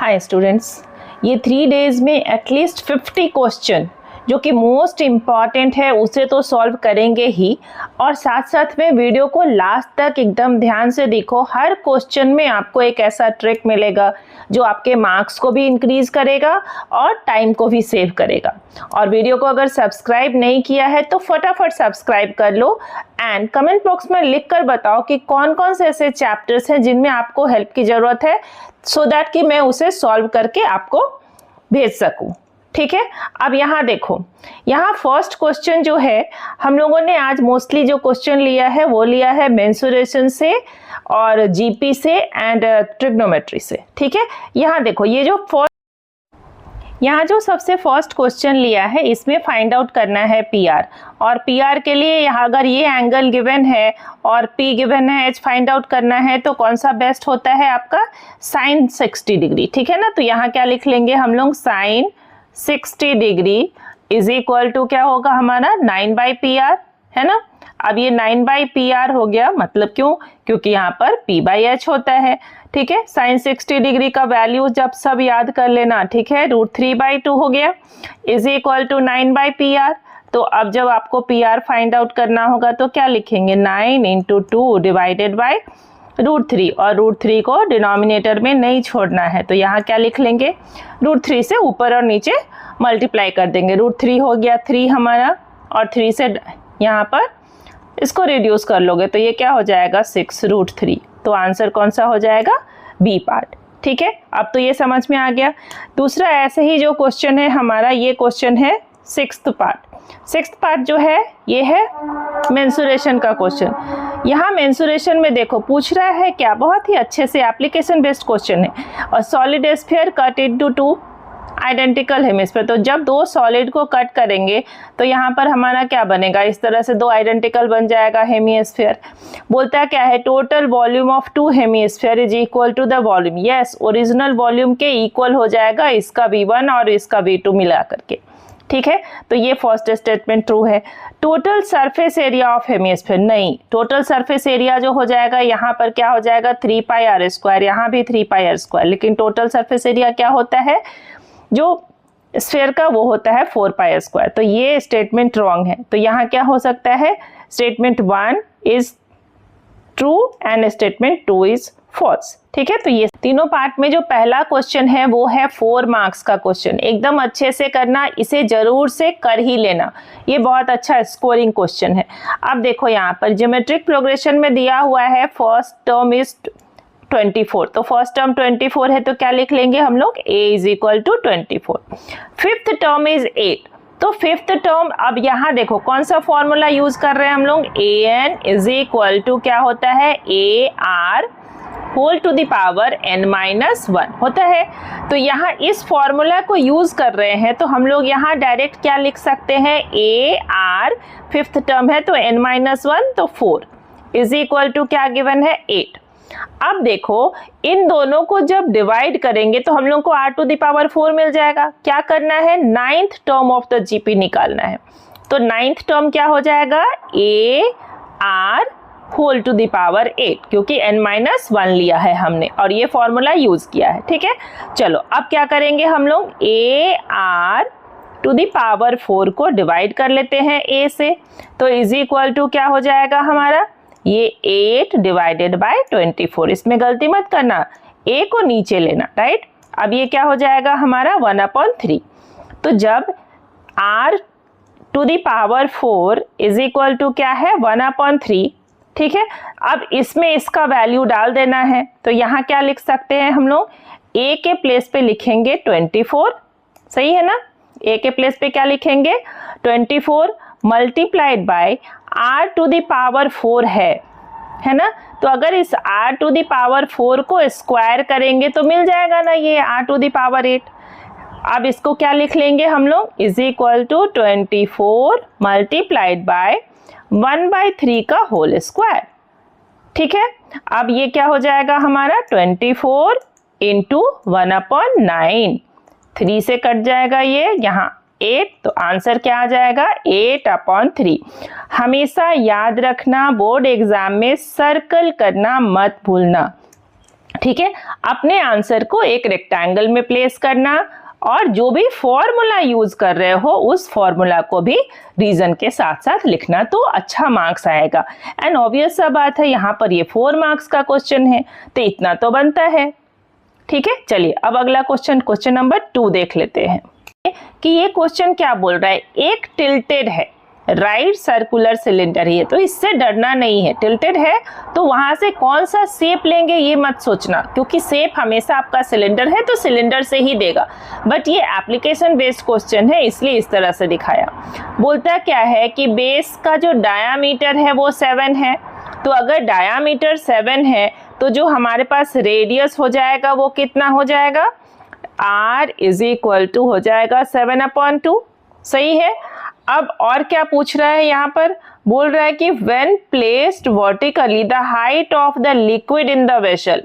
Hi students, ये 3 days में at least 50 question जो कि मोस्ट इम्पॉर्टेंट है उसे तो सॉल्व करेंगे ही, और साथ साथ में वीडियो को लास्ट तक एकदम ध्यान से देखो। हर क्वेश्चन में आपको एक ऐसा ट्रिक मिलेगा जो आपके मार्क्स को भी इंक्रीज करेगा और टाइम को भी सेव करेगा। और वीडियो को अगर सब्सक्राइब नहीं किया है तो फटाफट सब्सक्राइब कर लो एंड कमेंट बॉक्स में लिख कर बताओ कि कौन कौन से ऐसे चैप्टर्स हैं जिनमें आपको हेल्प की ज़रूरत है, सो दैट कि मैं उसे सॉल्व करके आपको भेज सकूं। ठीक है, अब यहाँ देखो, यहाँ फर्स्ट क्वेश्चन जो है हम लोगों ने आज मोस्टली जो क्वेश्चन लिया है वो लिया है मेंसुरेशन से और जीपी से एंड ट्रिग्नोमेट्री से। ठीक है, यहाँ देखो, यहाँ जो सबसे फर्स्ट क्वेश्चन लिया है इसमें फाइंड आउट करना है पीआर, और पीआर के लिए यहाँ अगर ये एंगल गिवन है और पी गिवन है, एच फाइंड आउट करना है तो कौन सा बेस्ट होता है आपका साइन 60 डिग्री। ठीक है ना, तो यहाँ क्या लिख लेंगे हम लोग, sine 60 degree is equal to क्या होगा हमारा 9/PR, है ना। अब ये 9/PR हो गया, मतलब क्यों, क्योंकि यहाँ पर P/H होता है। ठीक है, साइन 60 डिग्री का वैल्यू जब सब याद कर लेना, ठीक है, √3/2 हो गया इज इक्वल टू 9/PR। तो अब जब आपको PR फाइंड आउट करना होगा तो क्या लिखेंगे, 9 × 2 डिवाइडेड बाय √3, और √3 को डिनोमिनेटर में नहीं छोड़ना है तो यहाँ क्या लिख लेंगे, √3 से ऊपर और नीचे मल्टीप्लाई कर देंगे। √3 हो गया 3 हमारा, और 3 से यहाँ पर इसको रिड्यूस कर लोगे तो ये क्या हो जाएगा 6√3। तो आंसर कौन सा हो जाएगा, बी पार्ट। ठीक है, अब तो ये समझ में आ गया। दूसरा ऐसे ही जो क्वेश्चन है हमारा, ये क्वेश्चन है सिक्स्थ पार्ट जो है ये है मेंसुरेशन का क्वेश्चन। यहाँ मेंसुरेशन में देखो पूछ रहा है क्या, बहुत ही अच्छे से एप्लीकेशन बेस्ड क्वेश्चन है, और solid sphere cut into 2 identical hemisphere. तो जब 2 सॉलिड को कट करेंगे तो यहाँ पर हमारा क्या बनेगा, इस तरह से 2 आइडेंटिकल बन जाएगा हेमिस्फीयर। बोलता क्या है, total volume of 2 hemisphere is equal to the volume. Yes, original volume के इक्वल हो जाएगा इसका V1 और इसका V2 मिला करके। ठीक है, तो ये फर्स्ट स्टेटमेंट ट्रू है। Total surface area of hemisphere, नहीं, टोटल सरफेस एरिया जो हो जाएगा यहाँ पर क्या हो जाएगा 3πr², यहाँ भी 3πr², लेकिन टोटल सरफेस एरिया क्या होता है जो स्फीयर का, वो होता है 4πr²। तो ये स्टेटमेंट रॉन्ग है। तो यहाँ क्या हो सकता है, statement 1 is true and statement 2 is false. ठीक है, तो ये तीनों पार्ट में जो पहला क्वेश्चन है वो है 4 मार्क्स का क्वेश्चन। एकदम अच्छे से करना, इसे जरूर से कर ही लेना, ये बहुत अच्छा स्कोरिंग क्वेश्चन है। अब देखो यहाँ पर ज्योमेट्रिक प्रोग्रेशन में दिया हुआ है फर्स्ट टर्म इज 24, तो फर्स्ट टर्म 24 है तो क्या लिख लेंगे हम लोग, a is equal to 24। Fifth term is 8, तो फिफ्थ टर्म, अब यहाँ देखो कौन सा फॉर्मूला यूज कर रहे हैं हम लोग, an इज इक्वल टू क्या होता है, ar whole to the power n-1 होता है। तो यहाँ इस फॉर्मूला को यूज कर रहे हैं तो हम लोग यहाँ डायरेक्ट क्या लिख सकते हैं, ar फिफ्थ टर्म है तो n-1 तो 4 इज इक्वल टू क्या गिवन है 8। अब देखो इन दोनों को जब डिवाइड करेंगे तो हम लोग को r⁴ मिल जाएगा। क्या करना है, 9th term of the GP निकालना है। तो 9th टर्म क्या हो जाएगा, ar whole to the power 8, क्योंकि n-1 लिया है हमने और ये फॉर्मूला यूज किया है। ठीक है, चलो अब क्या करेंगे हम लोग, ar⁴ को डिवाइड कर लेते हैं a से, तो इज इक्वल टू क्या हो जाएगा हमारा, ये 8 डिवाइडेड बाय 24। इसमें गलती मत करना, a को नीचे लेना, राइट। अब ये क्या हो जाएगा हमारा 1/3। तो जब r⁴ इज इक्वल टू क्या है 1/3, ठीक है। अब इसमें इसका वैल्यू डाल देना है, तो यहाँ क्या लिख सकते हैं हम लोग, a के प्लेस पे लिखेंगे 24, सही है ना, a के प्लेस पे क्या लिखेंगे 24 मल्टीप्लाइड बाय r⁴ है ना। तो अगर इस r⁴ को स्क्वायर करेंगे तो मिल जाएगा ना ये r⁴8। अब इसको क्या लिख लेंगे हम लोग, is equal to 24 multiplied by 1/3 का होल स्क्वायर। ठीक है, अब ये क्या हो जाएगा हमारा 24 इंटू 1/9, 3 से कट जाएगा ये, यहाँ 8, तो आंसर क्या आ जाएगा 8/3। हमेशा याद रखना, बोर्ड एग्जाम में सर्कल करना मत भूलना। ठीक है, अपने आंसर को एक रेक्टेंगल में प्लेस करना और जो भी फॉर्मूला यूज कर रहे हो उस फॉर्मूला को भी रीजन के साथ साथ लिखना, तो अच्छा मार्क्स आएगा। एंड ऑब्वियस सा बात है, यहाँ पर ये 4 मार्क्स का क्वेश्चन है तो इतना तो बनता है। ठीक है, चलिए अब अगला क्वेश्चन नंबर 2 देख लेते हैं कि ये क्वेश्चन क्या बोल रहा है। एक टिल्टेड है राइट सर्कुलर सिलेंडर है, तो इससे डरना नहीं है। टिल्टेड है तो वहां से कौन सा शेप लेंगे ये मत सोचना, क्योंकि शेप हमेशा आपका सिलेंडर है तो सिलेंडर से ही देगा। बट ये एप्लीकेशन बेस्ड क्वेश्चन है इसलिए इस तरह से दिखाया। बोलता क्या है कि बेस का जो डायामीटर है वो 7 है, तो अगर डायामीटर 7 है तो जो हमारे पास रेडियस हो जाएगा वो कितना हो जाएगा, r इज इक्वल टू हो जाएगा 7/2। सही है। अब और क्या पूछ रहा है, यहाँ पर बोल रहा है कि when placed vertically the height of the liquid in the vessel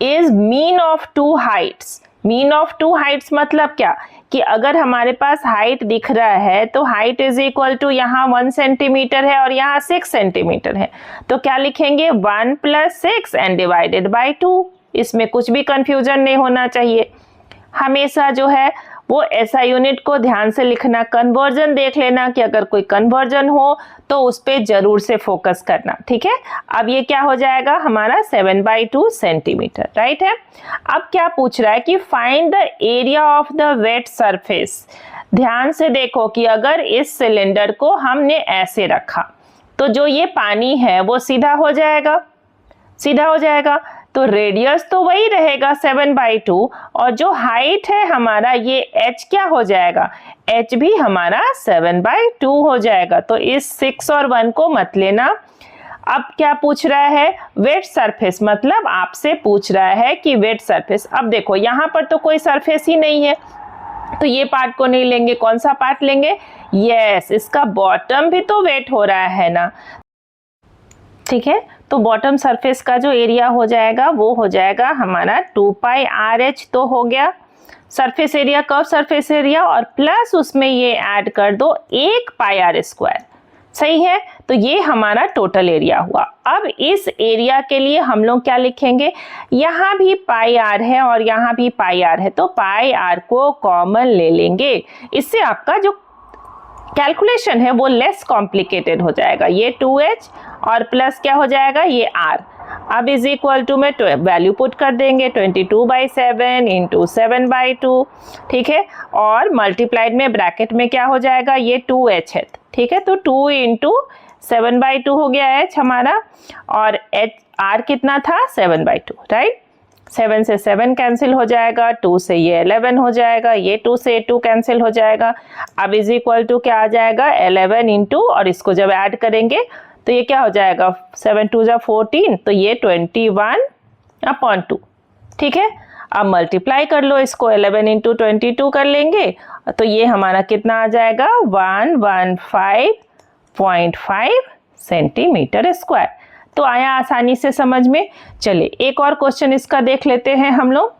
is mean of two heights। mean of two heights मतलब क्या कि अगर हमारे पास हाइट दिख रहा है तो हाइट इज इक्वल टू यहाँ 1 सेंटीमीटर है और यहाँ 6 सेंटीमीटर है, तो क्या लिखेंगे 1 + 6 एंड डिवाइडेड बाई 2। इसमें कुछ भी कंफ्यूजन नहीं होना चाहिए। हमेशा जो है वो ऐसा यूनिट को ध्यान से लिखना, कन्वर्जन देख लेना कि अगर कोई कन्वर्जन हो तो उस पे जरूर से फोकस करना। ठीक है, अब ये क्या हो जाएगा हमारा 7/2 सेंटीमीटर, राइट है। अब क्या पूछ रहा है कि find the area of the wet surface. ध्यान से देखो कि अगर इस सिलेंडर को हमने ऐसे रखा तो जो ये पानी है वो सीधा हो जाएगा, सीधा हो जाएगा, तो रेडियस तो वही रहेगा 7/2 और जो हाइट है हमारा ये h क्या हो जाएगा, h भी हमारा 7/2 हो जाएगा। तो इस 6 और 1 को मत लेना। अब क्या पूछ रहा है, वेट सरफेस, मतलब आपसे पूछ रहा है कि वेट सरफेस। अब देखो यहाँ पर तो कोई सरफेस ही नहीं है तो ये पार्ट को नहीं लेंगे, कौन सा पार्ट लेंगे, यस इसका बॉटम भी तो वेट हो रहा है ना। ठीक है, तो बॉटम सरफेस का जो एरिया हो जाएगा वो हो जाएगा हमारा 2πRh तो हो गया surface area, curve surface area, और प्लस उसमें ये ऐड कर दो 1πr²। सही है, तो ये हमारा टोटल एरिया हुआ। अब इस एरिया के लिए हम लोग क्या लिखेंगे, यहाँ भी πr है और यहाँ भी πr है तो πr को कॉमन ले लेंगे। इससे आपका जो कैलकुलेशन है वो लेस कॉम्प्लिकेटेड हो जाएगा। ये 2h और प्लस क्या हो जाएगा ये r। अब इज इक्वल टू में वैल्यू पुट कर देंगे 22/7 इंटू 7/2। ठीक है, और मल्टीप्लाइड में ब्रैकेट में क्या हो जाएगा ये 2h है। ठीक है, तो 2 इंटू 7/2 हो गया h हमारा, और r कितना था 7/2, राइट। 7 से 7 कैंसिल हो जाएगा, 2 से ये 11 हो जाएगा, ये 2 से 2 कैंसिल हो जाएगा। अब इज इक्वल टू क्या आ जाएगा 11 इंटू, और इसको जब ऐड करेंगे तो ये क्या हो जाएगा 7 2 जा 14, तो ये 21/2। ठीक है, अब मल्टीप्लाई कर लो इसको, 11 इंटू 22 कर लेंगे तो ये हमारा कितना आ जाएगा 115.5 सेंटीमीटर स्क्वायर। तो आया आसानी से समझ में। चलिए एक और क्वेश्चन इसका देख लेते हैं हम लोग।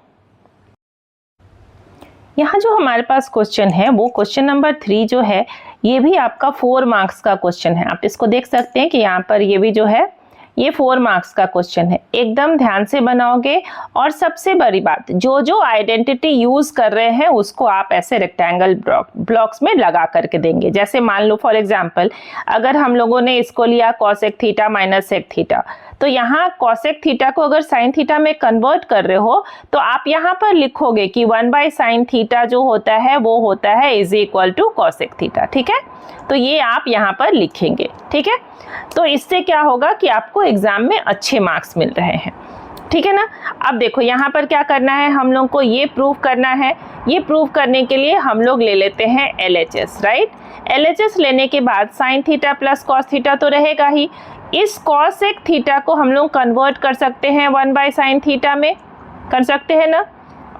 यहाँ जो हमारे पास क्वेश्चन है वो क्वेश्चन नंबर 3 जो है ये भी आपका 4 मार्क्स का क्वेश्चन है। आप इसको देख सकते हैं कि यहाँ पर ये भी जो है ये 4 मार्क्स का क्वेश्चन है। एकदम ध्यान से बनाओगे, और सबसे बड़ी बात जो जो आइडेंटिटी यूज कर रहे हैं उसको आप ऐसे रेक्टेंगल ब्लॉक्स में लगा करके देंगे। जैसे मान लो फॉर एग्जांपल अगर हम लोगों ने इसको लिया cosec theta minus sec theta, तो यहाँ cosec थीटा को अगर sin थीटा में कन्वर्ट कर रहे हो तो आप यहाँ पर लिखोगे कि 1/sin थीटा जो होता है वो होता है is equal to cosec theta. ठीक है, तो ये आप यहाँ पर लिखेंगे। ठीक है, तो इससे क्या होगा कि आपको एग्जाम में अच्छे मार्क्स मिल रहे हैं। ठीक है ना। अब देखो यहाँ पर क्या करना है, हम लोग को ये प्रूव करना है। ये प्रूव करने के लिए हम लोग ले लेते हैं LHS, राइट। LHS लेने के बाद sine theta plus cos theta तो रहेगा ही। इस cosec थीटा को हम लोग कन्वर्ट कर सकते हैं 1/sin थीटा में, कर सकते हैं ना,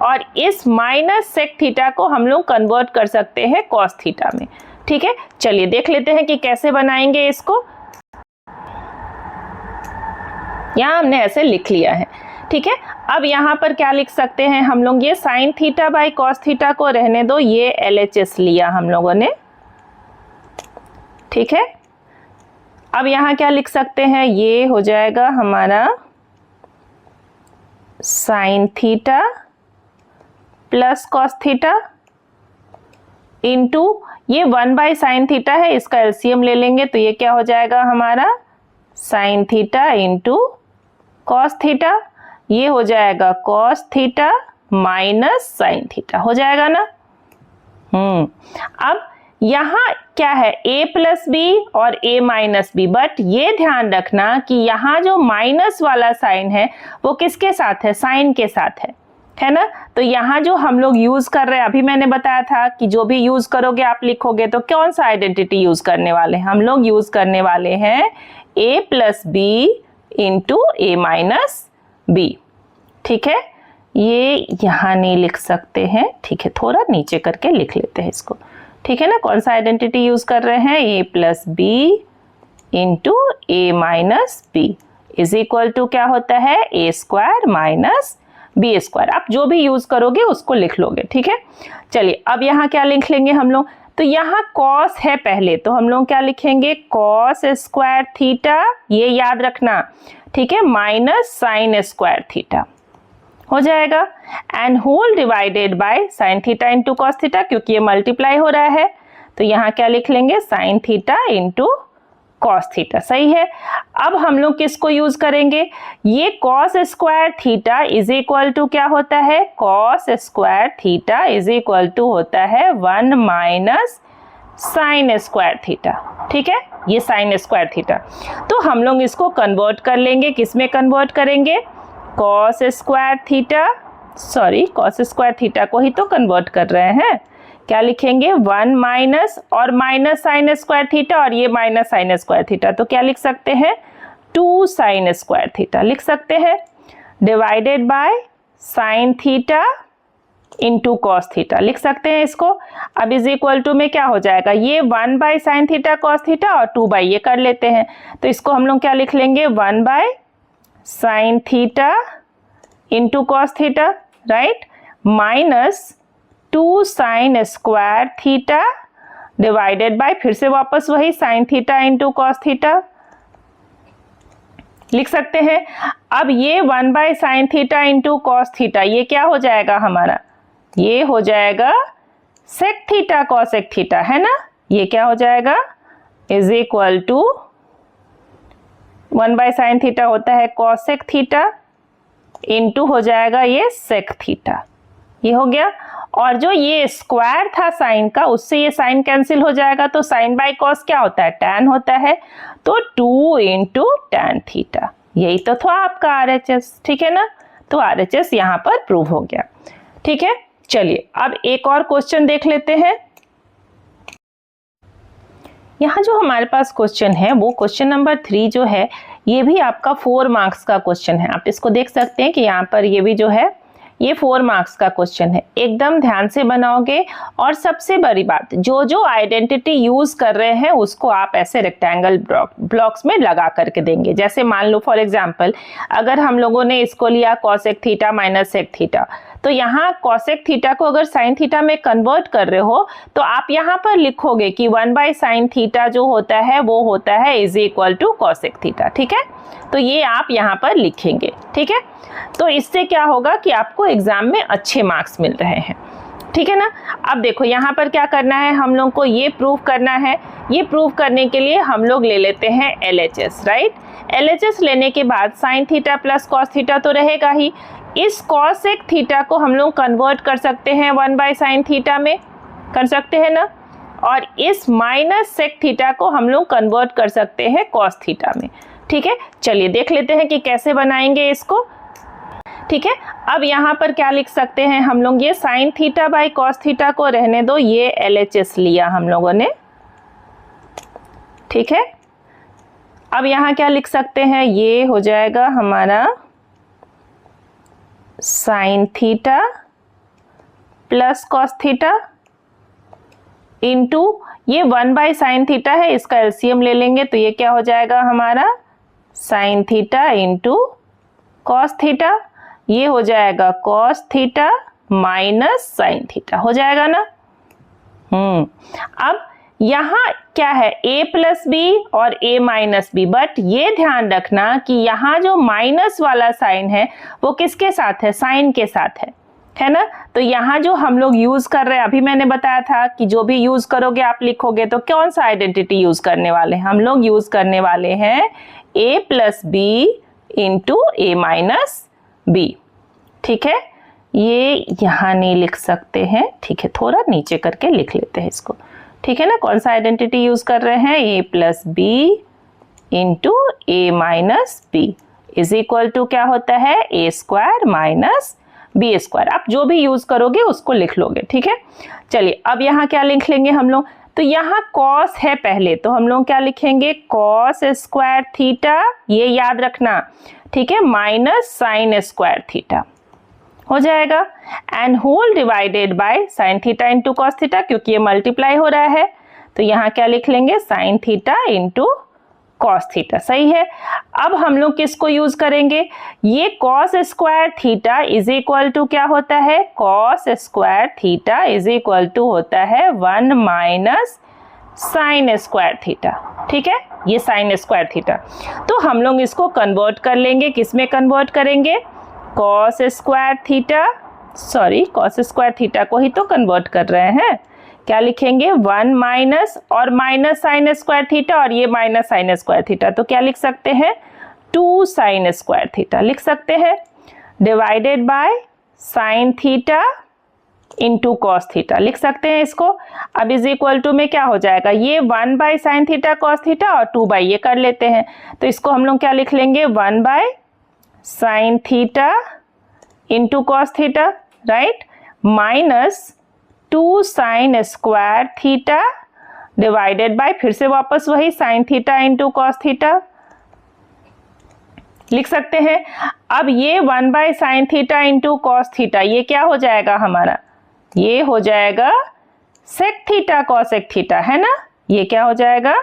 और इस माइनस sec थीटा को हम लोग कन्वर्ट कर सकते हैं cos थीटा में। ठीक है, चलिए देख लेते हैं कि कैसे बनाएंगे इसको। यहाँ हमने ऐसे लिख लिया है। ठीक है, अब यहाँ पर क्या लिख सकते हैं हम लोग, ये sine theta by cos theta को रहने दो, ये LHS लिया हम लोगों ने। ठीक है, अब यहाँ क्या लिख सकते हैं, ये हो जाएगा हमारा sine theta plus cos theta into ये 1/sin θ है, इसका एलसीएम ले लेंगे तो ये क्या हो जाएगा हमारा sin θ इंटू कॉस थीटा, ये हो जाएगा cos θ माइनस sin θ हो जाएगा ना। अब यहाँ क्या है a प्लस बी और a माइनस बी, बट ये ध्यान रखना कि यहाँ जो माइनस वाला साइन है वो किसके साथ है, साइन के साथ है ना। तो यहाँ जो हम लोग यूज कर रहे हैं, अभी मैंने बताया था कि जो भी यूज करोगे आप लिखोगे तो कौन सा आइडेंटिटी यूज करने वाले हैं, हम लोग यूज करने वाले हैं a plus b into a minus b. ठीक है, ये यहाँ नहीं लिख सकते हैं, ठीक है, थोड़ा नीचे करके लिख लेते हैं इसको। ठीक है ना, कौन सा आइडेंटिटी यूज कर रहे हैं, a plus b into a minus b is equal to क्या होता है, a square minus b square. आप जो भी यूज करोगे उसको लिख लोगे। ठीक है, चलिए अब यहाँ क्या लिख लेंगे हम लोग, तो यहाँ cos है पहले, तो हम लोग क्या लिखेंगे cos स्क्वायर थीटा, ये याद रखना, ठीक है, माइनस साइन स्क्वायर थीटा हो जाएगा, and whole divided by sine theta into cos theta, क्योंकि ये मल्टीप्लाई हो रहा है तो यहाँ क्या लिख लेंगे sine theta into cos theta. सही है। अब हम लोग किसको यूज करेंगे, ये cos square theta is equal to क्या होता है, cos square theta is equal to होता है 1 माइनस साइन स्क्वायर थीटा। ठीक है, ये साइन स्क्वायर थीटा, तो हम लोग इसको कन्वर्ट कर लेंगे, किसमें कन्वर्ट करेंगे, cos square theta, sorry cos square theta को ही तो कन्वर्ट कर रहे हैं, क्या लिखेंगे 1 माइनस और माइनस साइन स्क्वायर थीटा, और ये माइनस साइन स्क्वायर थीटा, तो क्या लिख सकते हैं 2 साइन स्क्वायर थीटा लिख सकते हैं, divided by sine theta into cos theta लिख सकते हैं इसको। अब इज इक्वल टू में क्या हो जाएगा, ये 1 by sine theta cos theta और 2 बाय ये कर लेते हैं, तो इसको हम लोग क्या लिख लेंगे 1 by sine theta into cos theta, right, minus 2 sine square theta divided by फिर से वापस वही sign theta into cos theta लिख सकते हैं। अब ये 1 by sine theta into cos theta, ये क्या हो जाएगा हमारा, ये हो जाएगा सेक थीटा कॉसेक थीटा, है ना, ये क्या हो जाएगा is equal to 1 by sine theta होता है कॉसेक थीटा इंटू हो जाएगा ये सेक थीटा, ये हो गया। और जो ये स्क्वायर था साइन का, उससे ये साइन कैंसिल हो जाएगा, तो साइन बाय कॉस क्या होता है, टैन होता है, तो 2 इंटू टैन थीटा, यही तो था आपका RHS। ठीक है ना, तो RHS यहाँ पर प्रूव हो गया। ठीक है, चलिए अब एक और क्वेश्चन देख लेते हैं। यहाँ जो हमारे पास क्वेश्चन है वो क्वेश्चन नंबर 3 जो है, ये भी आपका 4 मार्क्स का क्वेश्चन है। आप इसको देख सकते हैं कि यहाँ पर ये भी जो है ये 4 मार्क्स का क्वेश्चन है, एकदम ध्यान से बनाओगे। और सबसे बड़ी बात, जो जो आइडेंटिटी यूज कर रहे हैं उसको आप ऐसे रेक्टेंगल ब्लॉक्स में लगा करके देंगे। जैसे मान लो फॉर एग्जांपल, अगर हम लोगों ने इसको लिया cosec theta minus sec theta, तो यहाँ कॉसेक थीटा को अगर साइन थीटा में कन्वर्ट कर रहे हो तो आप यहाँ पर लिखोगे कि 1 बाय साइन थीटा जो होता है वो होता है is equal to cosec theta. ठीक है, तो ये आप यहाँ पर लिखेंगे। ठीक है, तो इससे क्या होगा कि आपको एग्जाम में अच्छे मार्क्स मिल रहे हैं। ठीक है ना। अब देखो यहाँ पर क्या करना है, हम लोग को ये प्रूव करना है। ये प्रूव करने के लिए हम लोग ले लेते हैं LHS, राइट। LHS लेने के बाद sine theta plus cos theta तो रहेगा ही, इस कॉसेक थीटा को हम लोग कन्वर्ट कर सकते हैं 1 बाय साइन थीटा में, कर सकते हैं ना, और इस माइनस सेक थीटा को हम लोग कन्वर्ट कर सकते हैं कॉस थीटा में। ठीक है, चलिए देख लेते हैं कि कैसे बनाएंगे इसको। ठीक है, अब यहाँ पर क्या लिख सकते हैं हम लोग, ये sine theta by cos theta को रहने दो, ये LHS लिया हम लोगों ने। ठीक है, अब यहाँ क्या लिख सकते हैं, ये हो जाएगा हमारा sine theta plus cos theta into ये 1 बाय साइन थीटा है, इसका एलसीएम ले लेंगे तो ये क्या हो जाएगा हमारा sign theta into cos theta, ये हो जाएगा cos theta minus sine theta हो जाएगा ना। अब यहाँ क्या है a प्लस बी और a माइनस बी, बट ये ध्यान रखना कि यहाँ जो माइनस वाला साइन है वो किसके साथ है, साइन के साथ है ना। तो यहाँ जो हम लोग यूज कर रहे हैं, अभी मैंने बताया था कि जो भी यूज करोगे आप लिखोगे तो कौन सा आइडेंटिटी यूज करने वाले हैं, हम लोग यूज करने वाले हैं a plus b into a minus b. ठीक है, ये यहाँ नहीं लिख सकते हैं, ठीक है, थोड़ा नीचे करके लिख लेते हैं इसको। ठीक है ना, कौन सा आइडेंटिटी यूज कर रहे हैं, a plus b into a minus b is equal to क्या होता है, a square minus b square. आप जो भी यूज करोगे उसको लिख लोगे। ठीक है, चलिए अब यहाँ क्या लिख लेंगे हम लोग, तो यहाँ कॉस है पहले, तो हम लोग क्या लिखेंगे, कॉस स्क्वायर थीटा, ये याद रखना। ठीक है, माइनस साइन स्क्वायर थीटा हो जाएगा, and whole divided by sine theta into cos theta, क्योंकि ये मल्टीप्लाई हो रहा है तो यहाँ क्या लिख लेंगे, sine theta into cos theta. सही है। अब हम लोग किसको यूज करेंगे, ये cos square theta is equal to क्या होता है, cos square theta is equal to होता है 1 माइनस साइन स्क्वायर थीटा। ठीक है, ये साइन स्क्वायर थीटा, तो हम लोग इसको कन्वर्ट कर लेंगे, किसमें कन्वर्ट करेंगे, cos square theta, sorry cos square theta को ही तो कन्वर्ट कर रहे हैं। क्या लिखेंगे, 1 माइनस और माइनस साइन स्क्वायर थीटा, और ये माइनस साइन स्क्वायर थीटा, तो क्या लिख सकते हैं, 2 साइन स्क्वायर थीटा लिख सकते हैं, divided by sine theta into cos theta लिख सकते हैं इसको। अब इज इक्वल टू में क्या हो जाएगा, ये 1 by sine theta cos theta और 2 बाय ये कर लेते हैं, तो इसको हम लोग क्या लिख लेंगे, 1 by sine theta into cos theta, right, minus 2 sine square theta divided by, फिर से वापस वही sign theta into cos theta लिख सकते हैं। अब ये 1 by sine theta into cos theta, ये क्या हो जाएगा हमारा, ये हो जाएगा सेक थीटा कॉसेक थीटा, है ना, ये क्या हो जाएगा,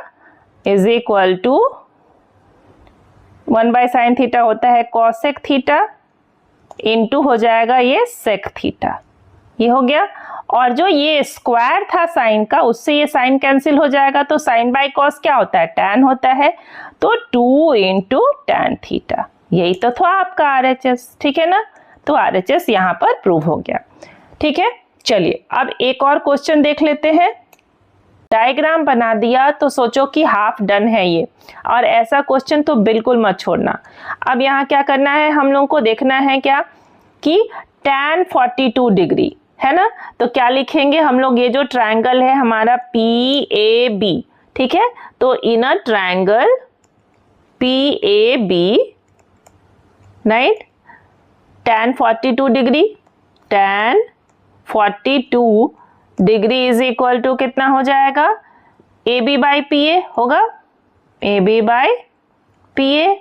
is equal to 1 by sine theta होता है कॉसेक थीटा इंटू हो जाएगा ये सेक थीटा, ये हो गया। और जो ये स्क्वायर था साइन का, उससे ये साइन कैंसिल हो जाएगा, तो साइन बाय कॉस क्या होता है, टैन होता है, तो 2 इंटू टैन थीटा, यही तो था आपका RHS। ठीक है ना, तो RHS यहाँ पर प्रूव हो गया। ठीक है, चलिए अब एक और क्वेश्चन देख लेते हैं। डायग्राम बना दिया तो सोचो कि हाफ डन है ये, और ऐसा क्वेश्चन तो बिल्कुल मत छोड़ना। अब यहाँ क्या करना है, हम लोगों को देखना है क्या कि tan 42 डिग्री है ना, तो क्या लिखेंगे हम लोग, ये जो ट्रायंगल है हमारा PAB, ठीक है, तो in a triangle PAB, right, tan 42 degree, tan 42 degree is equal to कितना हो जाएगा, AB बाई PA होगा, AB बाई PA।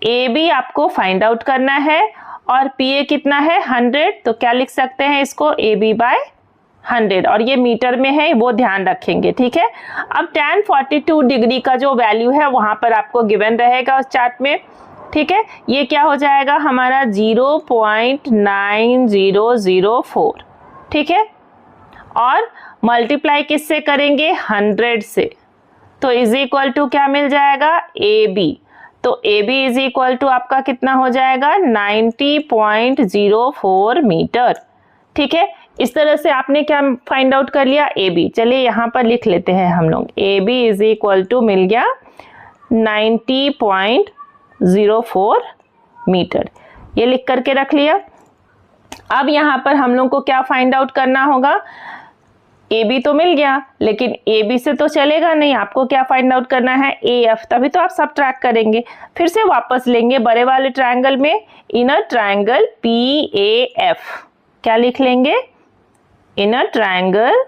AB आपको फाइंड आउट करना है और PA कितना है 100, तो क्या लिख सकते हैं इसको, AB बाय 100, और ये मीटर में है वो ध्यान रखेंगे। ठीक है, अब tan 42 डिग्री का जो वैल्यू है वहां पर आपको गिवन रहेगा उस चार्ट में। ठीक है, ये क्या हो जाएगा हमारा 0.9004। ठीक है, और मल्टीप्लाई किससे करेंगे, 100 से, तो इज इक्वल टू क्या मिल जाएगा, AB, तो AB इज इक्वल टू आपका कितना हो जाएगा, 90.04 मीटर। ठीक है, इस तरह से आपने क्या फाइंड आउट कर लिया, AB। चलिए यहाँ पर लिख लेते हैं हम लोग, AB इज इक्वल टू मिल गया 90.04 मीटर, ये लिख करके रख लिया। अब यहाँ पर हम लोग को क्या फाइंड आउट करना होगा, AB तो मिल गया, लेकिन AB से तो चलेगा नहीं, आपको क्या फाइंड आउट करना है, AF, तभी तो आप सबट्रैक्ट करेंगे, फिर से वापस लेंगे बड़े वाले ट्रायंगल में, इनर ट्रायंगल PAF, क्या लिख लेंगे, इनर ट्रायंगल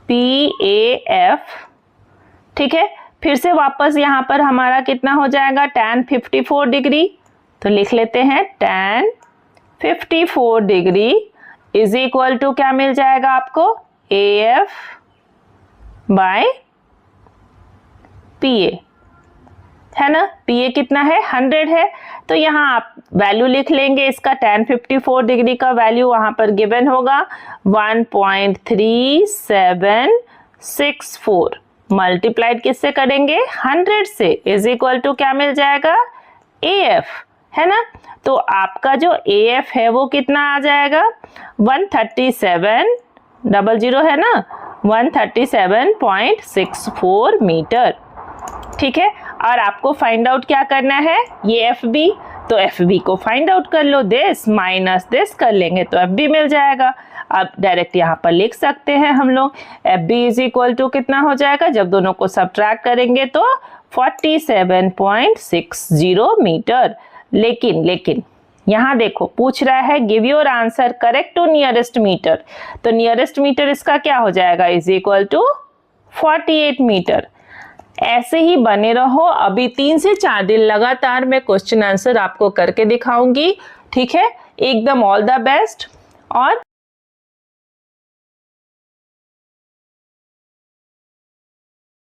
PAF। ठीक है, फिर से वापस यहाँ पर हमारा कितना हो जाएगा, tan 54 डिग्री, तो लिख लेते हैं tan 54 degree is equal to क्या मिल जाएगा आपको, AF बाय PA, है ना। पी कितना है 100 है, तो यहाँ आप वैल्यू लिख लेंगे इसका। tan 54 डिग्री का वैल्यू वहाँ पर गिवन होगा 1.3764 मल्टीप्लाइड किससे करेंगे 100 से, इज इक्वल टू क्या मिल जाएगा AF, है ना। तो आपका जो AF है वो कितना आ जाएगा 13700 है ना, 137.64 मीटर। ठीक है, और आपको फाइंड आउट क्या करना है, ये FB, तो FB को फाइंड आउट कर लो, दिस माइनस दिस कर लेंगे तो FB मिल जाएगा। अब डायरेक्ट यहाँ पर लिख सकते हैं हम लोग FB इज इक्वल टू कितना हो जाएगा, जब दोनों को सब्ट्रैक्ट करेंगे तो 47.60 मीटर। लेकिन यहाँ देखो पूछ रहा है give your answer correct to nearest metre, तो नियरेस्ट मीटर इसका क्या हो जाएगा इज इक्वल टू 48 मीटर। ऐसे ही बने रहो, अभी 3 से 4 दिन लगातार मैं क्वेश्चन आंसर आपको करके दिखाऊंगी। ठीक है, एकदम ऑल द बेस्ट। और